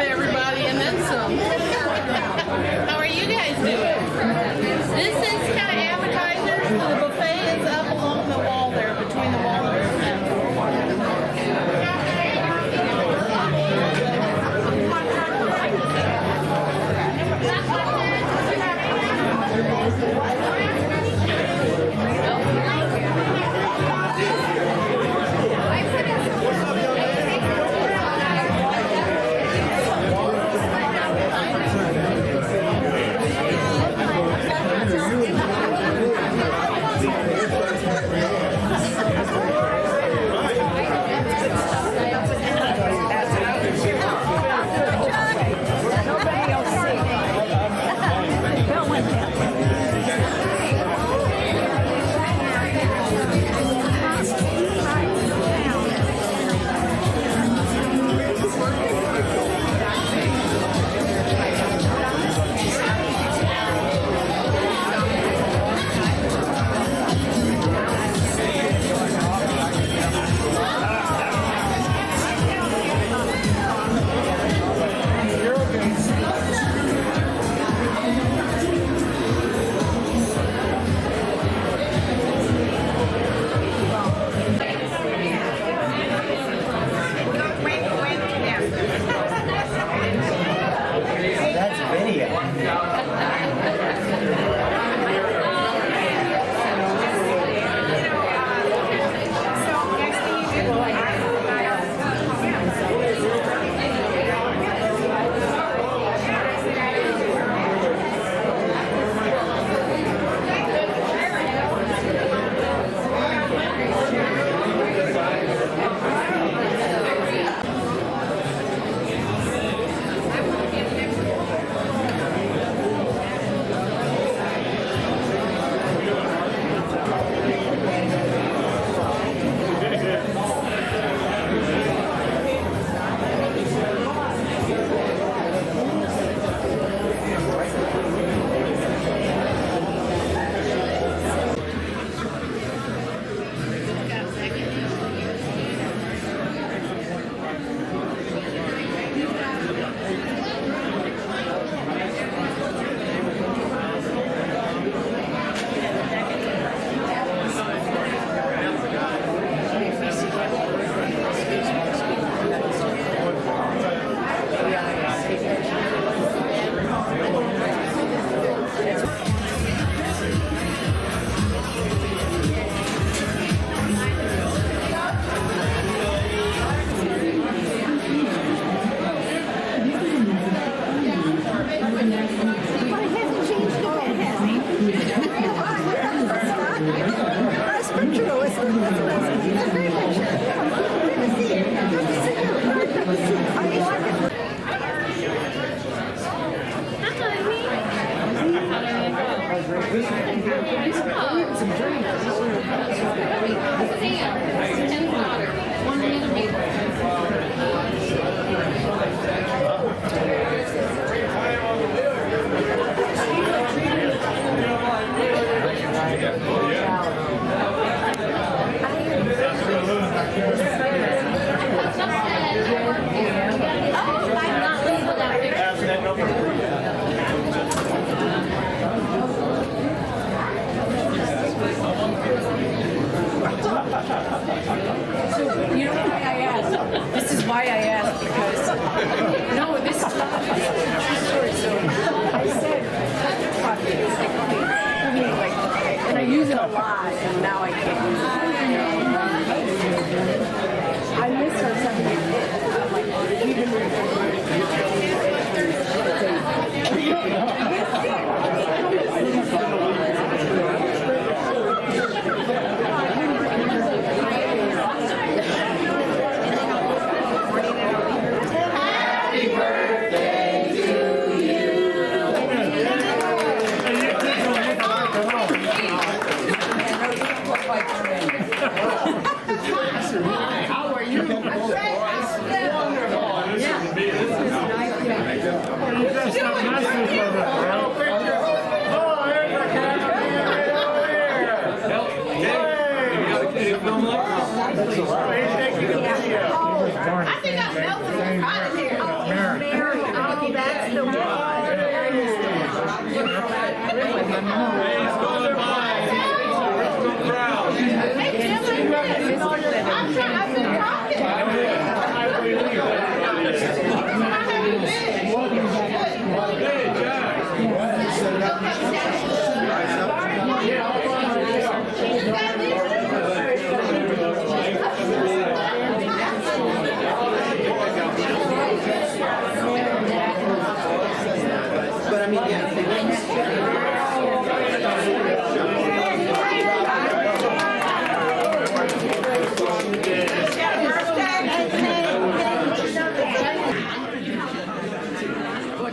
everybody and then some. How are you guys doing? This is kind of appetizers. The buffet is up along the wall there, between the wall and the fence.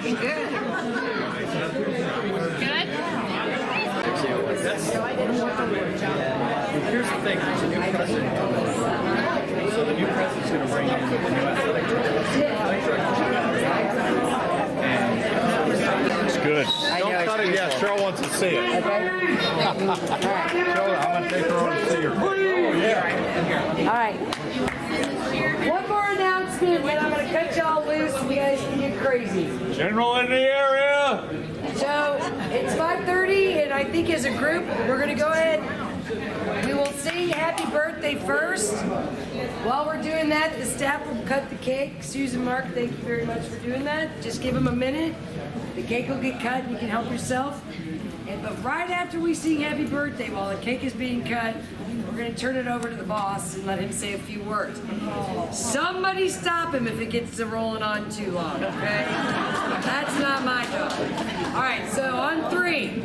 looking good. Good? Here's the thing, there's a new president. So the new president's going to bring in the new athletic director. It's good. Don't cut it yet. Cheryl wants to see it. Okay. Cheryl, I'm going to take her over to see your All right. One more announcement, and I'm going to cut y'all loose so you guys can get crazy. General in the area. So it's 5:30, and I think as a group, we're going to go ahead. We will sing happy birthday first. While we're doing that, the staff will cut the cake. Susan, Mark, thank you very much for doing that. Just give them a minute. The cake will get cut, and you can help yourself. But right after we sing happy birthday, while the cake is being cut, we're going to turn it over to the boss and let him say a few words. Somebody stop him if it gets to rolling on too long, okay? That's not my job. All right, so on 3.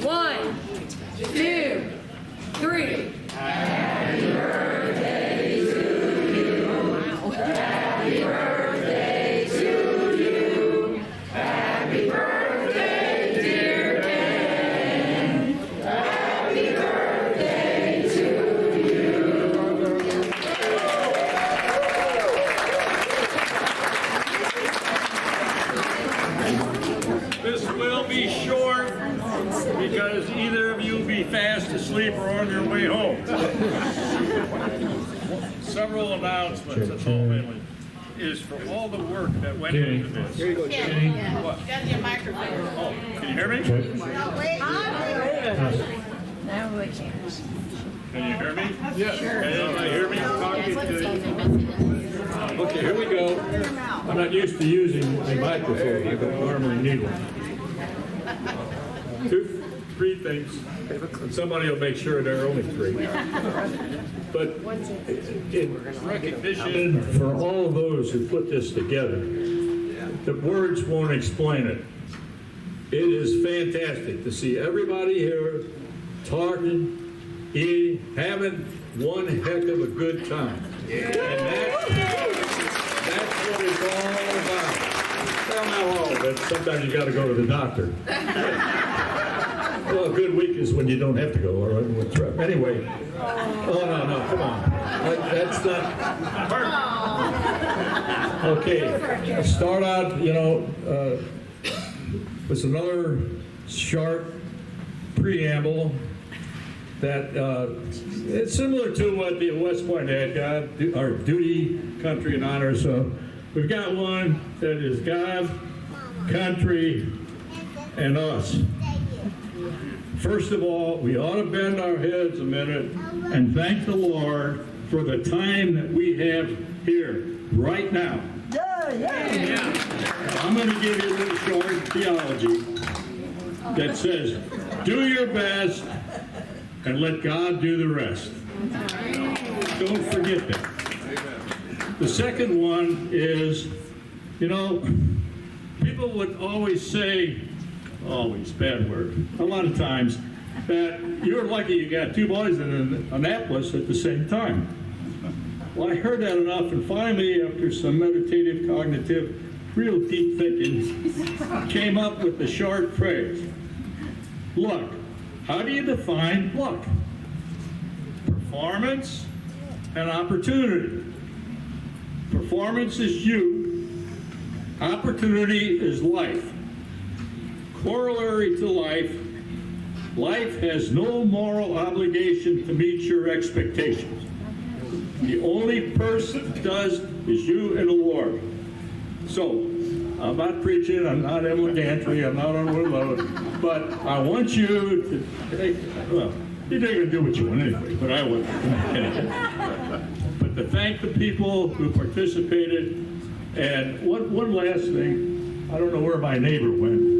1, 2, 3. Happy birthday to you. Wow. Happy birthday to you. Happy birthday, dear Ken. Happy birthday to you. This will be short because either of you will be fast asleep or on your way home. Several announcements. That's all mainly is for all the work that went into this. Here you go, Ken. What? Got your microphone. Oh, can you hear me? Now we can. Can you hear me? Yes. Can anybody hear me? Talking to you. Okay, here we go. I'm not used to using a microphone. I don't normally need one. 2, 3 things. And somebody will make sure there are only 3. But in recognition for all of those who put this together, the words won't explain it. It is fantastic to see everybody here talking, eating, having one heck of a good time. And that's what it's all about. Well, not all of it. Sometimes you got to go to the doctor. Well, a good week is when you don't have to go. All right. Anyway. Oh, no, come on. That's not. Okay. Let's start out, with another short preamble that it's similar to what the West Point had got, our duty, country, and honor. So we've got one that is God, country, and us. First of all, we ought to bend our heads a minute and thank the Lord for the time that we have here right now. I'm going to give you a little short theology that says, do your best and let God do the rest. Don't forget that. The second one is, people would always say, always, bad word, a lot of times, that you're lucky you got 2 boys in Annapolis at the same time. Well, I heard that enough, and finally, after some meditative, cognitive, real deep thinking, came up with the short phrase, luck. How do you define luck? Performance and opportunity. Performance is you. Opportunity is life. Corollary to life, life has no moral obligation to meet your expectations. The only person that does is you and the Lord. So, I'm not preaching, I'm not Emily Gantry, I'm not on Woodload, but I want you to, well, you're not going to do what you want anyway, but I would. But to thank the people who participated, and one last thing, I don't know where my neighbor went.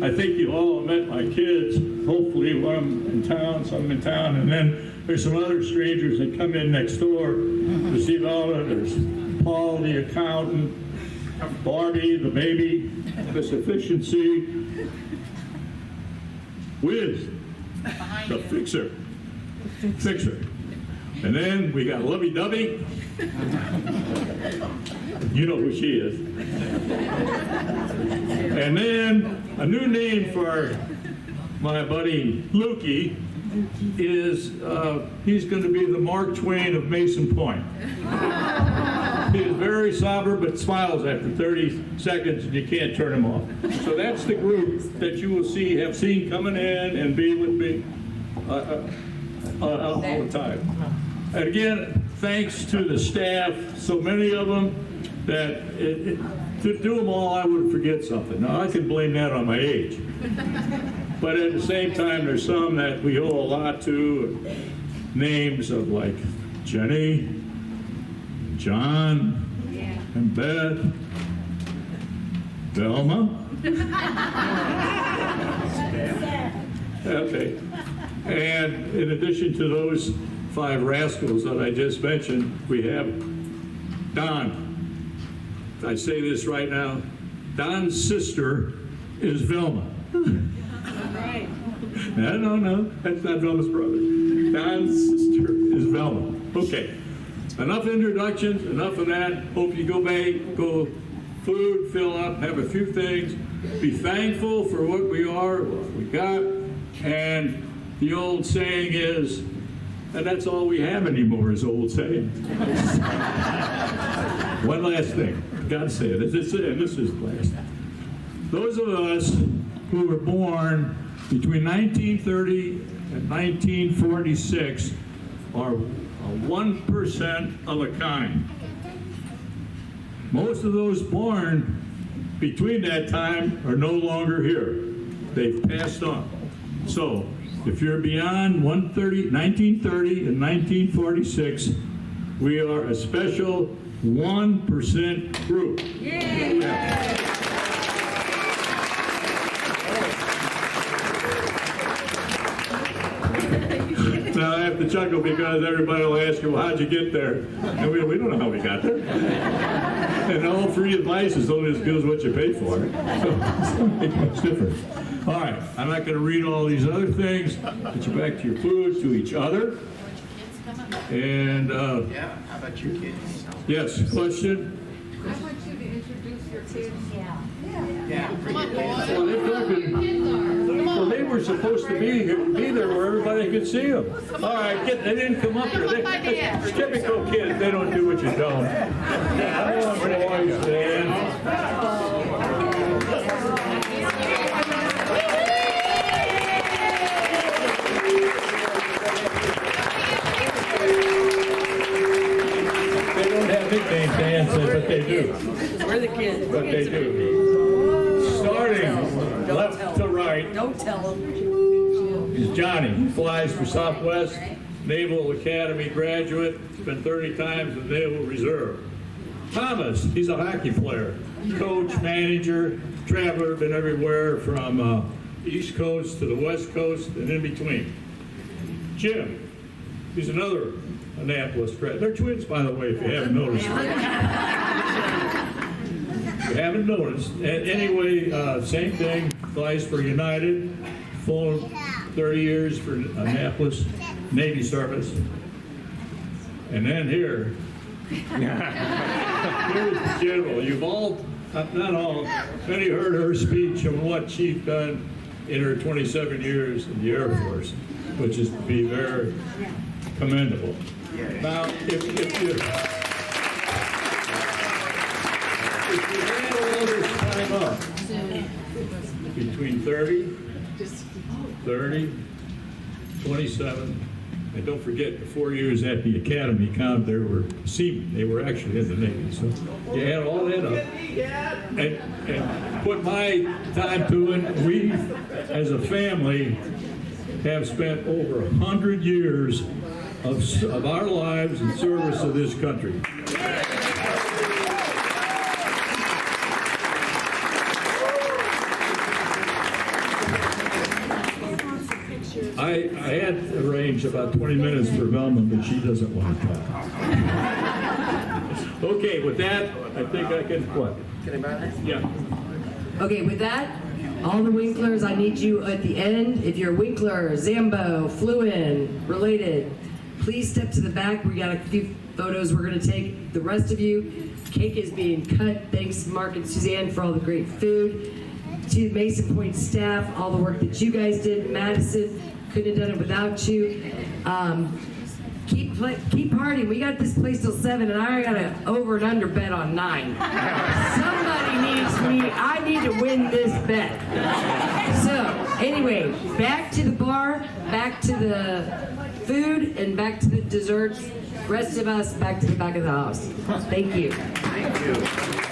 I think you all met my kids, hopefully when I'm in town, some in town, and then there's some other strangers that come in next door to see Vala. There's Paul, the accountant, Barbie, the baby, Miss Efficiency, Wiz, the fixer. And then we got Lovey Dovey. You know who she is. And then a new name for my buddy Lukey is he's going to be the Mark Twain of Mason Pointe. He is very somber but smiles after 30 seconds and you can't turn him off. So that's the group that you will have seen coming in and be with me all the time. And again, thanks to the staff, so many of them, that to do them all, I would forget something. Now, I can blame that on my age. But at the same time, there's some that we owe a lot to, names of like Jenny, John, and Beth, Velma. Okay. And in addition to those 5 rascals that I just mentioned, we have Don. I say this right now. Don's sister is Velma. No, that's not Velma's brother. Don's sister is Velma. Okay. Enough introductions, enough of that. Hope you go back, go food, fill up, have a few things. Be thankful for what we are, what we got. And the old saying is, and that's all we have anymore is old saying. One last thing. Gotta say it. This is last. Those of us who were born between 1930 and 1946 are 1% of a kind. Most of those born between that time are no longer here. They've passed on. So, if you're beyond 1930 and 1946, we are a special 1% group. Yeah. Now I have to chuckle because everybody will ask you, well, how'd you get there? And we don't know how we got there. And all free advice is only as good as what you pay for. So it's not make much difference. All right, I'm not going to read all these other things. Get you back to your food, to each other. And Yeah, how about your kids? yes, question? I want you to introduce your kids. Yeah. Come on, boys. Well, they were supposed to be there where everybody could see them. All right, they didn't come up here. They're typical kids. They don't do what you don't. Come on, boys, man. They don't have nicknames, Dan said, but they do. We're the kids. But they do. Starting left to right Don't tell them. is Johnny. He flies for Southwest Naval Academy graduate. Spent 30 times in the Naval Reserve. Thomas, he's a hockey player, coach, manager, traveler, been everywhere from East Coast to the West Coast and in between. Jim, he's another Annapolis grad. They're twins, by the way, if you haven't noticed. If you haven't noticed. Anyway, same thing, flies for United, full 30 years for Annapolis Navy service. And then here's the general. You've all, not all, many heard her speech on what she's done in her 27 years in the Air Force, which is to be very commendable. Now, if you add all this time up, between 30, 27, and don't forget the 4 years at the academy count, there were seamen. They were actually in the Navy. So you add all that up and put my time to it. We, as a family, have spent over 100 years of our lives in service of this country. I had arranged about 20 minutes for Velma, but she doesn't want to talk. Okay, with that, I think I can what? Can I buy that? Yeah. Okay, with that, all the Winklers, I need you at the end. If you're Winkler, Zambo, Fluin, related, please step to the back. We got a few photos we're going to take. The rest of you, cake is being cut. Thanks, Mark and Suzanne, for all the great food. to Mason Pointe staff, all the work that you guys did. Madison, couldn't have done it without you. Keep partying. We got this place till 7, and I got an over and under bet on 9. Somebody needs me. I need to win this bet. So, anyway, back to the bar, back to the food, and back to the desserts. Rest of us, back to the back of the house. Thank you. Thank you.